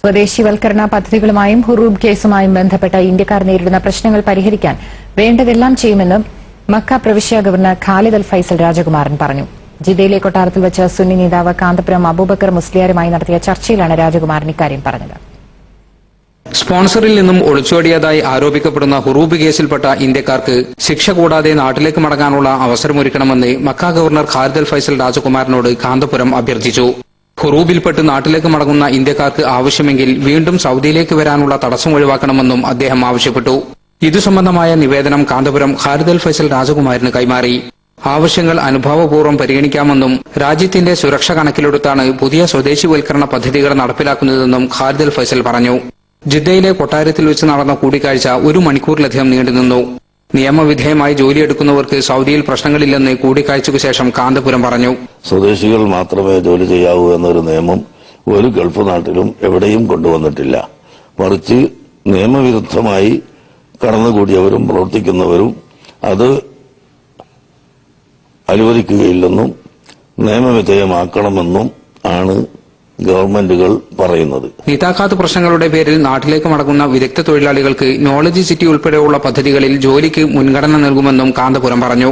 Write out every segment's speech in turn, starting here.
സ്വദേശിവൽക്കരണ പദ്ധതികളുമായും ഹുറൂബ് കേസുമായും ബന്ധപ്പെട്ട ഇന്ത്യക്കാർ നേരിടുന്ന പ്രശ്നങ്ങൾ പരിഹരിക്കാൻ വേണ്ടതെല്ലാം ചെയ്യുമെന്ന് മക്ക പ്രവിശ്യ ഗവർണർ ഖാലിദ് അൽ ഫൈസൽ രാജകുമാരൻ പറഞ്ഞു. ജിദ്ദയിലെ കൊട്ടാരത്തിൽ വെച്ച് സുന്നി നേതാവ് കാന്തപുരം അബൂബക്കർ മുസ്ലിയാരുമായി നടത്തിയ ചർച്ചയിലാണ് രാജകുമാരൻ ഇക്കാര്യം പറഞ്ഞത്. സ്പോൺസറിൽ നിന്നും ഒളിച്ചോടിയതായി ആരോപിക്കപ്പെടുന്ന ഹുറൂബ് കേസിൽപ്പെട്ട ഇന്ത്യക്കാർക്ക് ശിക്ഷ കൂടാതെ നാട്ടിലേക്ക് മടങ്ങാനുള്ള അവസരമൊരുക്കണമെന്ന് മക്ക ഗവർണർ ഖാലിദ് അൽ ഫൈസൽ രാജകുമാരനോട് കാന്തപുരം അഭ്യർത്ഥിച്ചു. ഹുറൂബിൽപ്പെട്ട് നാട്ടിലേക്ക് മടങ്ങുന്ന ഇന്ത്യക്കാർക്ക് ആവശ്യമെങ്കിൽ വീണ്ടും സൌദിയിലേക്ക് വരാനുള്ള തടസ്സം ഒഴിവാക്കണമെന്നും അദ്ദേഹം ആവശ്യപ്പെട്ടു. ഇതു സംബന്ധമായ നിവേദനം കാന്തപുരം ഖാലിദ് അൽ ഫൈസൽ രാജകുമാരന് കൈമാറി. ആവശ്യങ്ങൾ അനുഭാവപൂർവ്വം പരിഗണിക്കാമെന്നും രാജ്യത്തിന്റെ സുരക്ഷ കണക്കിലെടുത്താണ് പുതിയ സ്വദേശിവൽക്കരണ പദ്ധതികൾ നടപ്പിലാക്കുന്നതെന്നും ഖാലിദ് അൽ ഫൈസൽ പറഞ്ഞു. ജിദ്ദയിലെ കൊട്ടാരത്തിൽ വെച്ച് നടന്ന കൂടിക്കാഴ്ച 1 മണിക്കൂറിലധികം നീണ്ടുനിന്നു. നിയമവിധേയമായി ജോലിയെടുക്കുന്നവർക്ക് സൌദിയിൽ പ്രശ്നങ്ങളില്ലെന്ന് കൂടിക്കാഴ്ചയ്ക്കു ശേഷം കാന്തപുരം പറഞ്ഞു. സ്വദേശികൾ മാത്രമേ ജോലി ചെയ്യാവൂ എന്നൊരു നിയമം ഒരു ഗൾഫ് നാട്ടിലും എവിടെയും കൊണ്ടുവന്നിട്ടില്ല. മറിച്ച് നിയമവിരുദ്ധമായി കടന്നുകൂടിയവരും പ്രവർത്തിക്കുന്നവരും അത് അനുവദിക്കുകയില്ലെന്നും നിയമവിധേയമാക്കണമെന്നും ആണ് ഗവൺമെന്റുകൾ പറയുന്നത്. നിതാഖാത്ത് പ്രശ്നങ്ങളുടെ പേരിൽ നാട്ടിലേക്ക് മടങ്ങുന്ന വിദഗ്ധ തൊഴിലാളികൾക്ക് നോളജ് സിറ്റി ഉൾപ്പെടെയുള്ള പദ്ധതികളിൽ ജോലിക്ക് മുൻഗണന നൽകുമെന്നും കാന്തപുരം പറഞ്ഞു.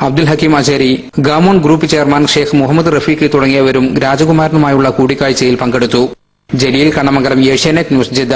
Abdul Hakeem Ajeri, Gamon group chairman Sheikh Muhammad Rafeeq തുടങ്ങിയവരും രാജകുമാരനുമായുള്ള കൂടിക്കാഴ്ചയിൽ പങ്കെടുത്തു. Jaleel Kannamangalam, Asianet news, Jeddah.